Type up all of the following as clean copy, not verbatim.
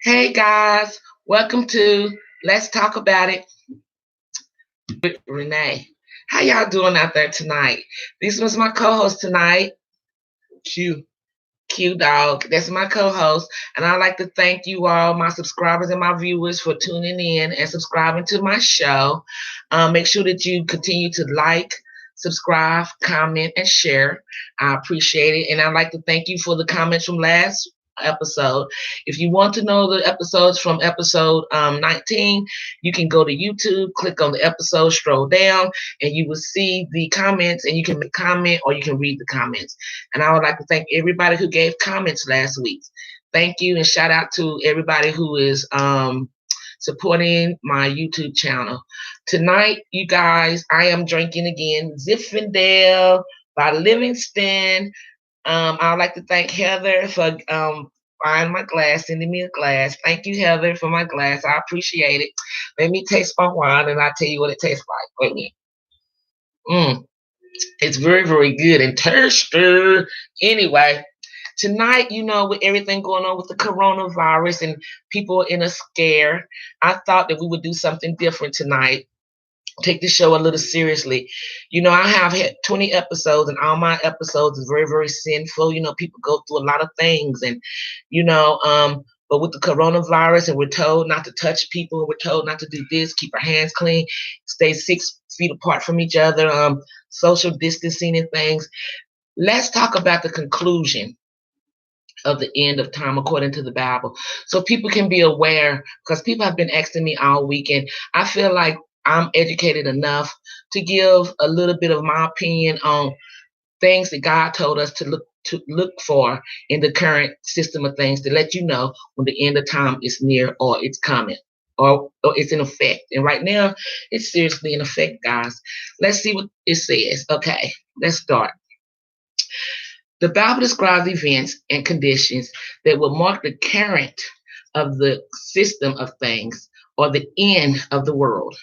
Hey guys, welcome to Let's Talk About It with Renee. How y'all doing out there tonight? This was my co-host tonight, Q. Q Dog. That's my co-host, and I'd like to thank you all, my subscribers and my viewers, for tuning in and subscribing to my show. Make sure that you continue to like, subscribe, comment, and share. I appreciate it, and I'd like to thank you for the comments from last episode. If you want to know the episodes from episode 19, you can go to YouTube, click on the episode, scroll down, and you will see the comments, and you can make comment or you can read the comments. And I would like to thank everybody who gave comments last week. Thank you, and shout out to everybody who is supporting my YouTube channel. Tonight, you guys, I am drinking again Zinfandel by Livingston. I'd like to thank Heather for buying my glass, sending me a glass. Thank you, Heather, for my glass. I appreciate it. Let me taste my wine, and I'll tell you what it tastes like. Wait a minute. Mm, it's very, very good and thirsty. Anyway, tonight, with everything going on with the coronavirus and people in a scare, I thought that we would do something different tonight. Take the show a little seriously. I have had 20 episodes, and all my episodes is very, very sinful. People go through a lot of things, and but with the coronavirus, and we're told not to touch people, we're told not to do this, keep our hands clean, stay 6 feet apart from each other, social distancing and things. Let's talk about the conclusion of the end of time according to the Bible, so people can be aware, because people have been asking me all weekend. I feel like I'm educated enough to give a little bit of my opinion on things that God told us to look for in the current system of things, to let you know when the end of time is near, or it's coming, or it's in effect. And right now, it's seriously in effect, guys. Let's see what it says. Okay, let's start. The Bible describes events and conditions that will mark the current of the system of things, or the end of the world.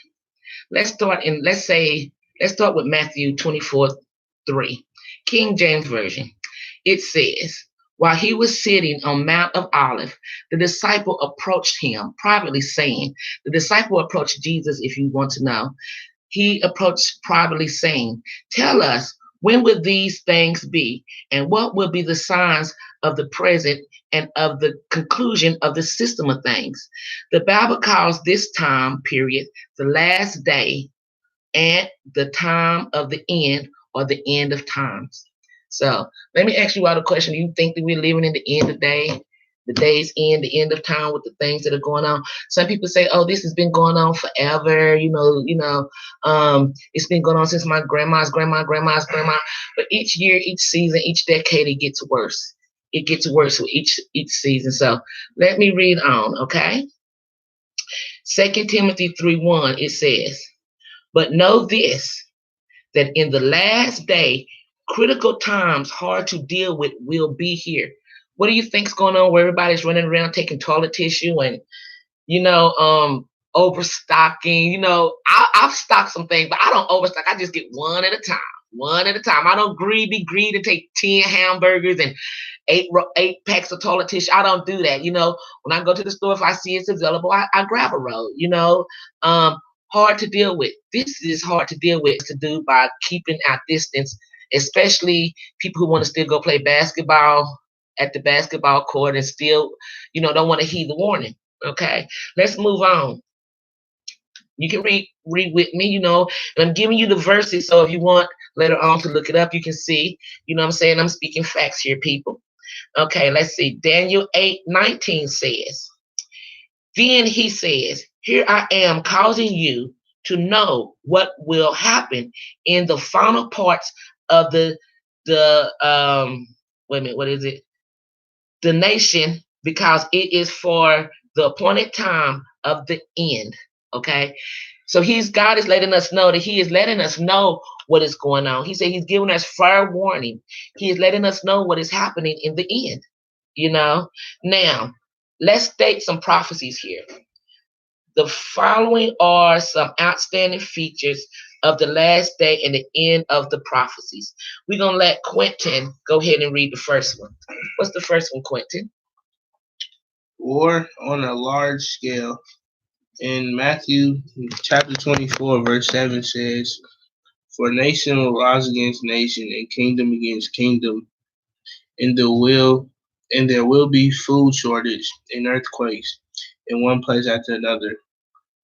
Let's start with Matthew 24:3, King James Version. It says, while he was sitting on Mount of Olives, the disciple approached him privately, saying, the disciple approached Jesus, if you want to know. He approached privately, saying, tell us, when will these things be? And what will be the signs of the present and of the conclusion of the system of things? The Bible calls this time period the last day and the time of the end, or the end of times. So let me ask you all a question. Do you think that we're living in the end of day, the day's end, the end of time, with the things that are going on? Some people say, oh, this has been going on forever. It's been going on since my grandma's grandma. But each year, each season, each decade, it gets worse. It gets worse with each season. So let me read on, okay? 2 Timothy 3:1, it says, but know this, that in the last day, critical times hard to deal with will be here. What do you think's going on where everybody's running around taking toilet tissue and, overstocking? I've stocked some things, but I don't overstock. I just get one at a time. One at a time. I don't greedy and take 10 hamburgers and eight packs of toilet tissue. I don't do that. When I go to the store, if I see it's available, I grab a roll. Hard to deal with. This is hard to deal with, to do by keeping our distance, especially people who want to still go play basketball at the basketball court and still, don't want to heed the warning. Okay, let's move on. You can read with me, and I'm giving you the verses, so if you want later on to look it up, you can see. What I'm saying? I'm speaking facts here, people. Okay, let's see. Daniel 8:19 says, then he says, here I am causing you to know what will happen in the final parts of the wait a minute, what is it? The nation, because it is for the appointed time of the end. Okay. So God is letting us know that he is letting us know what is going on. He said he's giving us fair warning. He is letting us know what is happening in the end. Now, let's state some prophecies here. The following are some outstanding features of the last day and the end of the prophecies. We're going to let Quentin go ahead and read the first one. What's the first one, Quentin? War on a large scale. In Matthew chapter 24, verse 7 says, "For nation will rise against nation and kingdom against kingdom, and there will be food shortage and earthquakes in one place after another."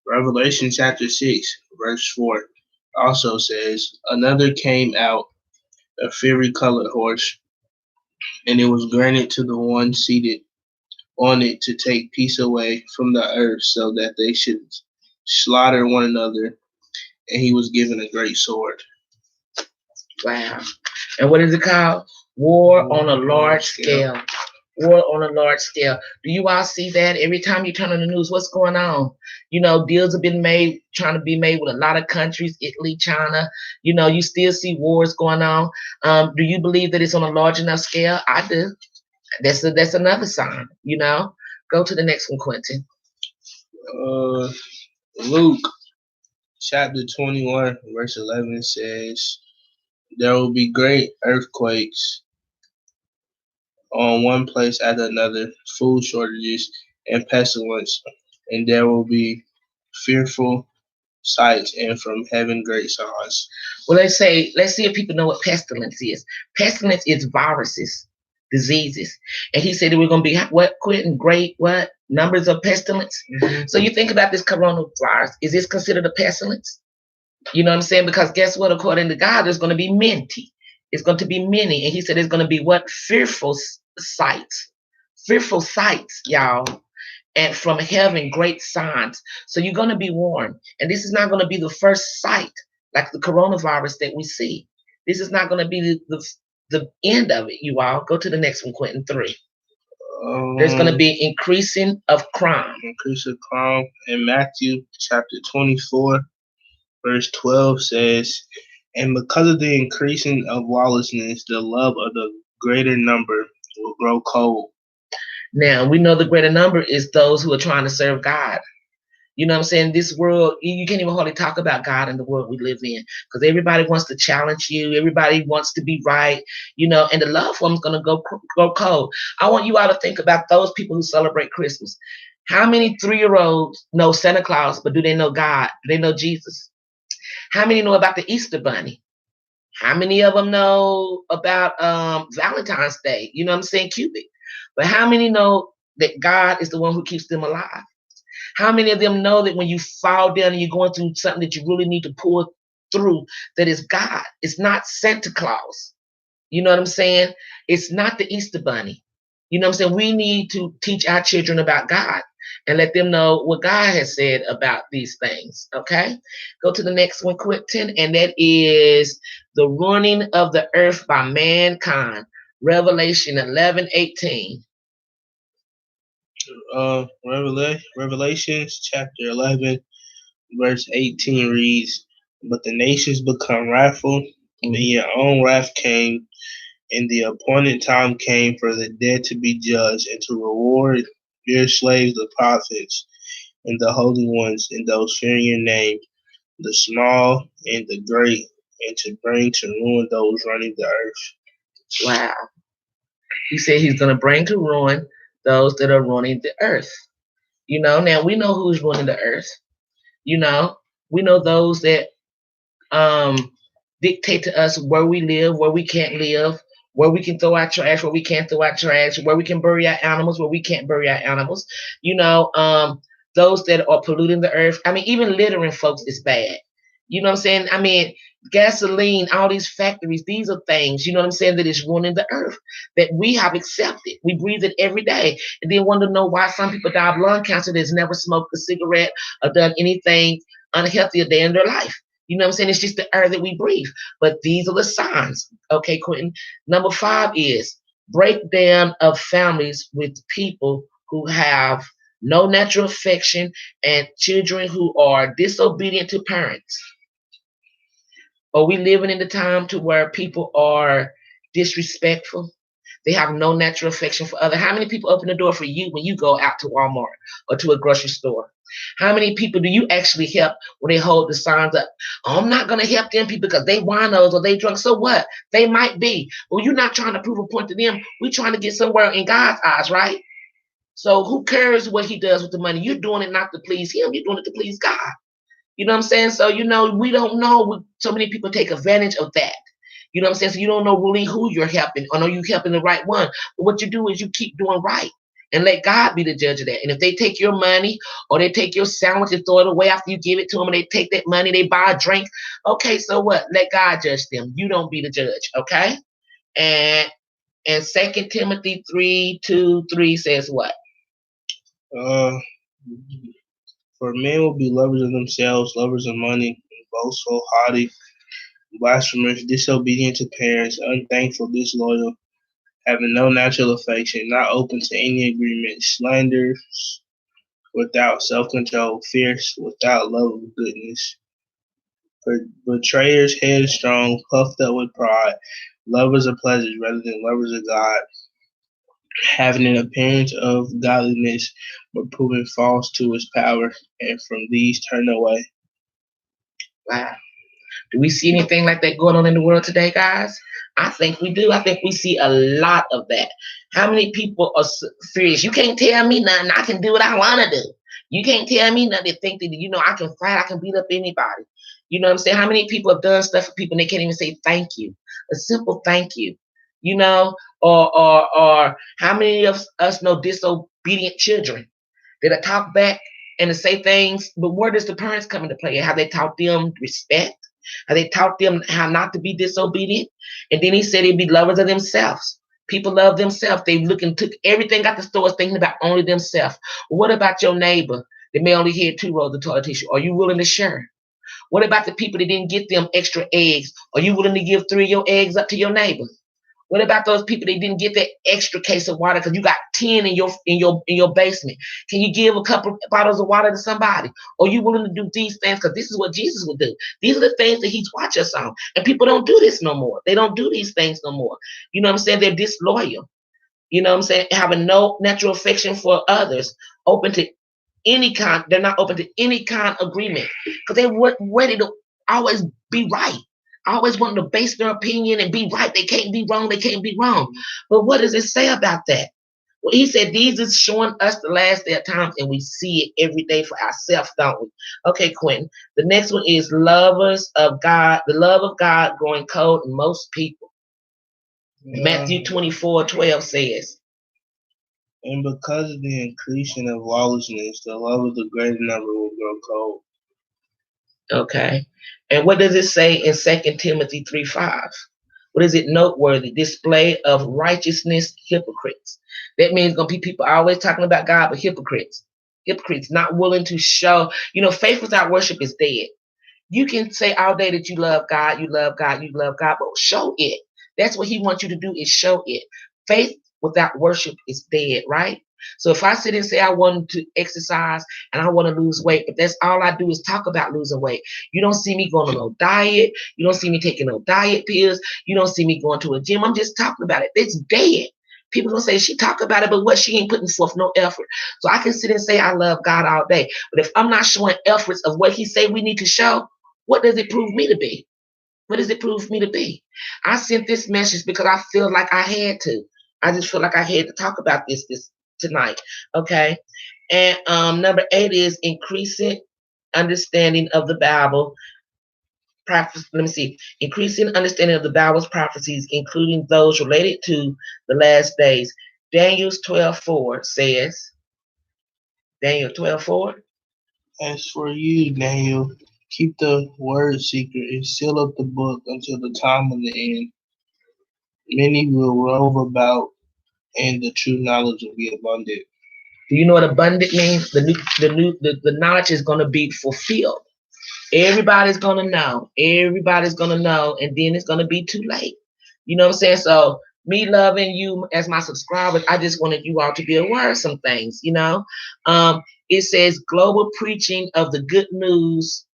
Revelation chapter 6, verse 4 also says, "Another came out, a fiery colored horse, and it was granted to the one seated on it to take peace away from the earth so that they should slaughter one another, and he was given a great sword." Wow. And what is it called? War on a large scale. War on a large scale. Do you all see that every time you turn on the news? What's going on? Deals have been made, trying to be made with a lot of countries, Italy, China. You still see wars going on. Do you believe that it's on a large enough scale? I do. That's another sign. Go to the next one, Quentin. Uh, Luke chapter 21, verse 11 says, "There will be great earthquakes on one place after another, food shortages and pestilence, and there will be fearful sights and from heaven great signs." Well, let's see if people know what pestilence is. Pestilence is viruses, diseases. And he said that we're going to be what, Quentin? Great what? Numbers of pestilence. Mm-hmm. So you think about this coronavirus. Is this considered a pestilence? You know what I'm saying? Because guess what? According to God, there's going to be many. It's going to be many. And he said there's going to be what? Fearful sights. Fearful sights, y'all. And from heaven, great signs. So you're going to be warned. And this is not going to be the first sight like the coronavirus that we see. This is not going to be the end of it, you all. Go to the next one, Quentin, 3. There's going to be increasing of crime. Increase of crime. In Matthew chapter 24, verse 12 says, "And because of the increasing of lawlessness, the love of the greater number will grow cold." Now, we know the greater number is those who are trying to serve God. You know what I'm saying? This world, you can't even hardly talk about God in the world we live in because everybody wants to challenge you. Everybody wants to be right, and the love for them is going to go cold. I want you all to think about those people who celebrate Christmas. How many 3-year-olds know Santa Claus, but do they know God? Do they know Jesus? How many know about the Easter Bunny? How many of them know about Valentine's Day? You know what I'm saying? Cupid. But how many know that God is the one who keeps them alive? How many of them know that when you fall down and you're going through something that you really need to pull through, that it's God? It's not Santa Claus. You know what I'm saying? It's not the Easter Bunny. You know what I'm saying? We need to teach our children about God and let them know what God has said about these things. Okay? Go to the next one, Quentin, and that is the ruining of the earth by mankind. Revelation 11:18. Revelations chapter 11, verse 18 reads, "But the nations become wrathful, and your own wrath came, and the appointed time came for the dead to be judged, and to reward your slaves, the prophets, and the holy ones, and those fearing your name, the small and the great, and to bring to ruin those running the earth." Wow. He said he's going to bring to ruin those that are running the earth. Now we know who's running the earth. We know those that dictate to us where we live, where we can't live, where we can throw our trash, where we can't throw our trash, where we can bury our animals, where we can't bury our animals. Those that are polluting the earth. I mean, even littering folks is bad. You know what I'm saying? I mean, gasoline, all these factories, these are things, you know what I'm saying, that is ruining the earth that we have accepted. We breathe it every day. And then want to know why some people die of lung cancer that's never smoked a cigarette or done anything unhealthy a day in their life. You know what I'm saying? It's just the air that we breathe. But these are the signs. Okay, Quentin. Number 5 is breakdown of families with people who have no natural affection and children who are disobedient to parents. Are we living in the time to where people are disrespectful? They have no natural affection for others. How many people open the door for you when you go out to Walmart or to a grocery store? How many people do you actually help when they hold the signs up? Oh, I'm not going to help them people because they winos or they drunk. So what? They might be. Well, you're not trying to prove a point to them. We're trying to get somewhere in God's eyes, right? So who cares what he does with the money? You're doing it not to please him. You're doing it to please God. You know what I'm saying? So, we don't know. So many people take advantage of that. You know what I'm saying? So you don't know really who you're helping, or know you helping the right one. But what you do is you keep doing right and let God be the judge of that. And if they take your money or they take your sandwich and throw it away after you give it to them, and they take that money, they buy a drink, okay, so what? Let God judge them. You don't be the judge, okay? And Second Timothy 3:2-3 says what? Uh, for men will be lovers of themselves, lovers of money, boastful, haughty, blasphemous, disobedient to parents, unthankful, disloyal, having no natural affection, not open to any agreement, slanderers, without self-control, fierce, without love of goodness, betrayers, headstrong, puffed up with pride, lovers of pleasures rather than lovers of God, having an appearance of godliness, but proving false to its power, and from these turn away. Wow. Do we see anything like that going on in the world today, guys? I think we do. I think we see a lot of that. How many people are serious? You can't tell me nothing. I can do what I want to do. You can't tell me nothing. They think that, I can fight. I can beat up anybody. You know what I'm saying? How many people have done stuff for people and they can't even say thank you? A simple thank you. Or how many of us know disobedient children that talk back and to say things, but where does the parents come into play? Have they taught them respect? Have they taught them how not to be disobedient? And then he said they'd be lovers of themselves. People love themselves. They look and took everything out the stores thinking about only themselves. What about your neighbor that may only have 2 rolls of toilet tissue? Are you willing to share? What about the people that didn't get them extra eggs? Are you willing to give 3 of your eggs up to your neighbor? What about those people that didn't get that extra case of water because you got 10 in your basement? Can you give a couple bottles of water to somebody? Or are you willing to do these things because this is what Jesus would do? These are the things that he's watched us on. And people don't do this no more. They don't do these things no more. You know what I'm saying? They're disloyal. You know what I'm saying? Having no natural affection for others, open to any kind. They're not open to any kind of agreement because they were ready to always be right. Always wanting to base their opinion and be right. They can't be wrong. They can't be wrong. But what does it say about that? Well, he said these is showing us the last day of times, and we see it every day for ourselves, don't we? Okay, Quentin. The next one is lovers of God. The love of God growing cold in most people. Matthew 24:12 says, And because of the increasing of lawlessness, the love of the greater number will grow cold. okay. And what does it say in 2 Timothy 3:5? What is it noteworthy? Display of righteousness, hypocrites. That means going to be people always talking about God, but hypocrites. Hypocrites, not willing to show. Faith without worship is dead. You can say all day that you love God, you love God, you love God, but show it. That's what he wants you to do is show it. Faith without worship is dead, right? So if I sit and say I want to exercise and I want to lose weight, but that's all I do is talk about losing weight. You don't see me going on no diet. You don't see me taking no diet pills. You don't see me going to a gym. I'm just talking about it. It's dead. People gonna say she talk about it, but what, she ain't putting forth no effort. So I can sit and say I love God all day, but if I'm not showing efforts of what he say we need to show, what does it prove me to be? What does it prove me to be? I sent this message because I feel like I had to. I just feel like I had to talk about this tonight. Okay. And number 8 is increasing understanding of the Bible. Let me see. Increasing understanding of the Bible's prophecies, including those related to the last days. Daniel's 12:4 says, Daniel 12:4. As for you, Daniel, keep the word secret and seal up the book until the time of the end. Many will rove about, and the true knowledge will be abundant. Do you know what abundant means? The knowledge is going to be fulfilled. Everybody's gonna know. Everybody's gonna know, and then it's gonna be too late. You know what I'm saying? So me loving you as my subscribers, I just wanted you all to be aware of some things. It says global preaching of the good news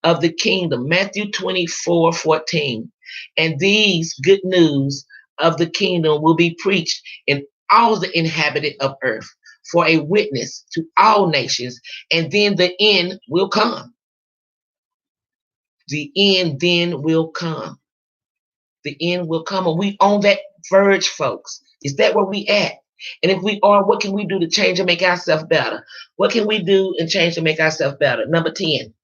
of the kingdom, Matthew 24:14, and these good news of the kingdom will be preached in all the inhabited of earth for a witness to all nations, and then the end will come. The end then will come. The end will come. And we on that verge, folks. Is that where we at? And if we are, what can we do to change and make ourselves better? What can we do and change to make ourselves better? Number 10,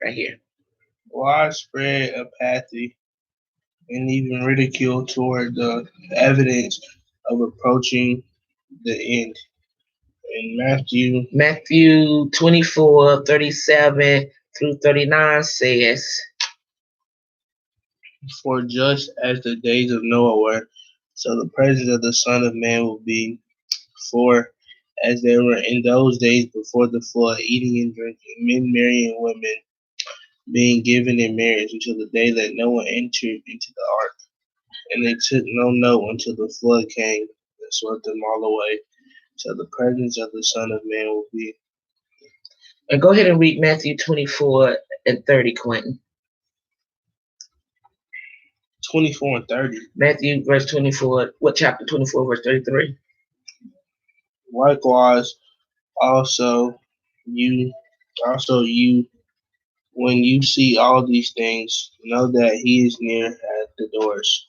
right here. Widespread apathy and even ridicule toward the evidence of approaching the end. In Matthew 24:37 through 39 says, for just as the days of Noah were, so the presence of the Son of Man will be. For as they were in those days before the flood, eating and drinking, men marrying women, being given in marriage until the day that Noah entered into the ark. And they took no note until the flood came and swept them all away. So the presence of the Son of Man will be. and go ahead and read Matthew 24:30, Quentin. 24 and 30. Matthew verse 24, what chapter 24, verse 33? Likewise, also you, also you, when you see all these things, know that he is near at the doors.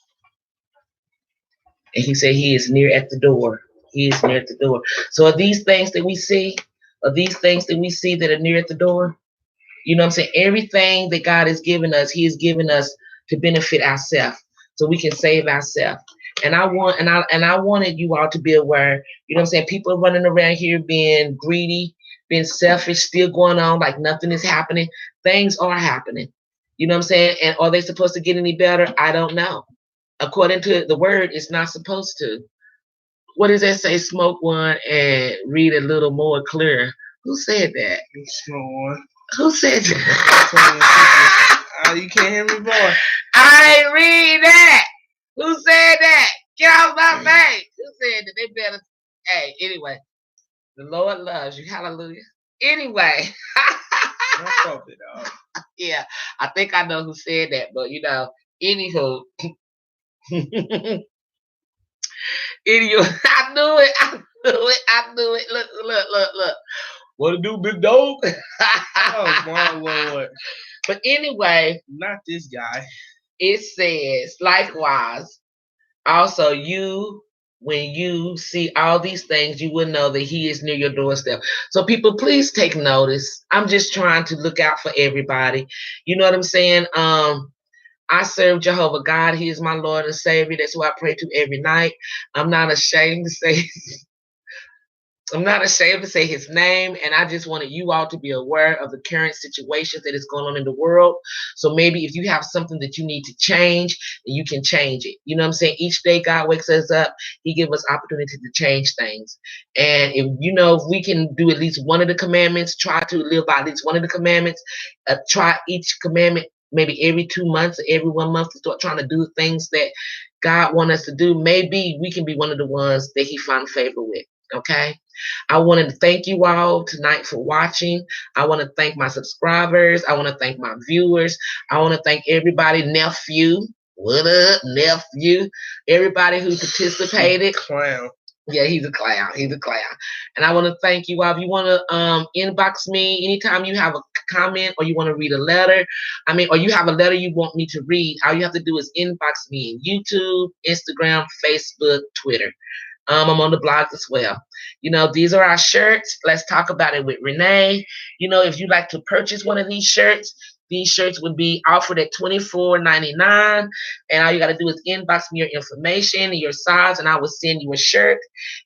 And he said he is near at the door. He is near at the door. So are these things that we see, that are near at the door? You know what I'm saying? Everything that God has given us, he has given us to benefit ourselves. So we can save ourselves. And I wanted you all to be aware, you know what I'm saying? People are running around here being greedy, being selfish, still going on like nothing is happening. Things are happening. You know what I'm saying? And are they supposed to get any better? I don't know. According to the word, it's not supposed to. What does that say? Smoke one and read a little more clear. Who said that? Smoke one. Who said that? You can't hear me, boy. I ain't read that. Who said that? Get off my face. Who said that? They better. Hey, anyway, the Lord loves you. Hallelujah. Anyway. Yeah, I think I know who said that, but anywho. Anywho, I knew it. Look. What to do, big dog? Oh, my Lord. But anyway, not this guy. It says, likewise, also when you see all these things, you will know that he is near your doorstep. So people, please take notice. I'm just trying to look out for everybody. You know what I'm saying? I serve Jehovah God. He is my Lord and Savior. That's who I pray to every night. I'm not ashamed to say his name, and I just wanted you all to be aware of the current situations that is going on in the world. So maybe if you have something that you need to change, you can change it. You know what I'm saying? Each day God wakes us up, he gives us opportunity to change things. And if we can do at least one of the commandments, try to live by at least one of the commandments, try each commandment maybe every 2 months or every 1 month to start trying to do things that God wants us to do. Maybe we can be one of the ones that he found favor with. Okay. I wanted to thank you all tonight for watching. I want to thank my subscribers. I want to thank my viewers. I want to thank everybody, nephew. What up, nephew? Everybody who participated. Clown. Yeah, he's a clown. And I want to thank you all. If you want to inbox me anytime you have a comment or you want to read a letter, or you have a letter you want me to read, all you have to do is inbox me in YouTube, Instagram, Facebook, Twitter. I'm on the blogs as well. These are our shirts. Let's talk about it with Renee. If you'd like to purchase one of these shirts would be offered at $24.99. And all you got to do is inbox me your information and your size, and I will send you a shirt.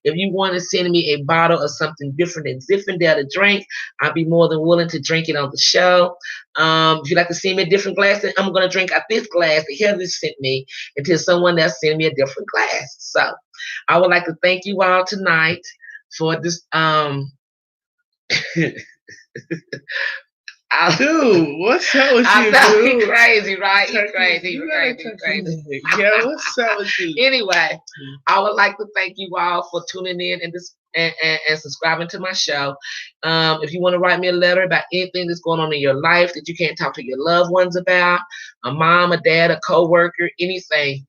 If you want to send me a bottle of something different than Zinfandel to drink, I'll be more than willing to drink it on the show. If you'd like to send me a different glass, then I'm going to drink out this glass that Heather sent me until someone else send me a different glass. So I would like to thank you all tonight for this. Dude, what's up with you, I know, dude? he crazy, right? He crazy. Yeah, what's up with you? Anyway, I would like to thank you all for tuning in and subscribing to my show. If you want to write me a letter about anything that's going on in your life that you can't talk to your loved ones about, a mom, a dad, a co-worker, anything,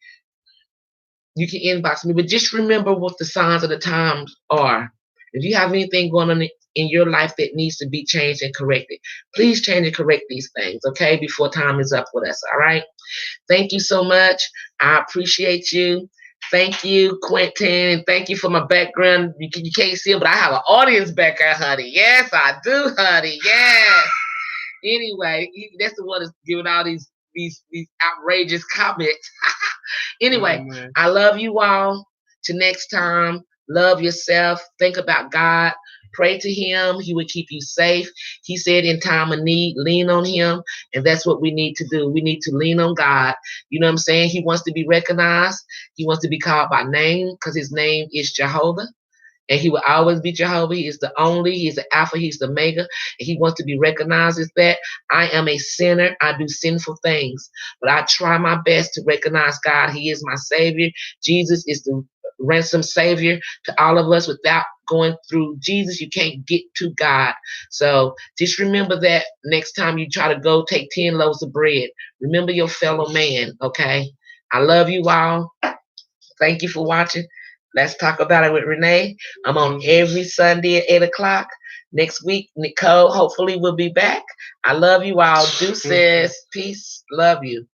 you can inbox me. But just remember what the signs of the times are. If you have anything going on in your life that needs to be changed and corrected, please change and correct these things, okay, before time is up with us, all right? Thank you so much. I appreciate you. Thank you, Quentin. Thank you for my background. You can't see it, but I have an audience back there, honey. Yes, I do, honey. Yes. Anyway, that's the one that's giving all these outrageous comments. Anyway, Amen. I love you all. Till next time, love yourself. Think about God. Pray to Him. He will keep you safe. He said in time of need, lean on Him. And that's what we need to do. We need to lean on God. You know what I'm saying? He wants to be recognized. He wants to be called by name because His name is Jehovah. And He will always be Jehovah. He is the only, He's the Alpha, He's the Omega, and He wants to be recognized as that. I am a sinner. I do sinful things, but I try my best to recognize God. He is my Savior. Jesus is the ransom Savior to all of us. Without going through Jesus, you can't get to God. So just remember that next time you try to go take 10 loaves of bread. Remember your fellow man, okay? I love you all. Thank you for watching. Let's talk about it with Renee. I'm on every Sunday at 8 o'clock. Next week, Nicole hopefully will be back. I love you all. Deuces. Peace. Love you.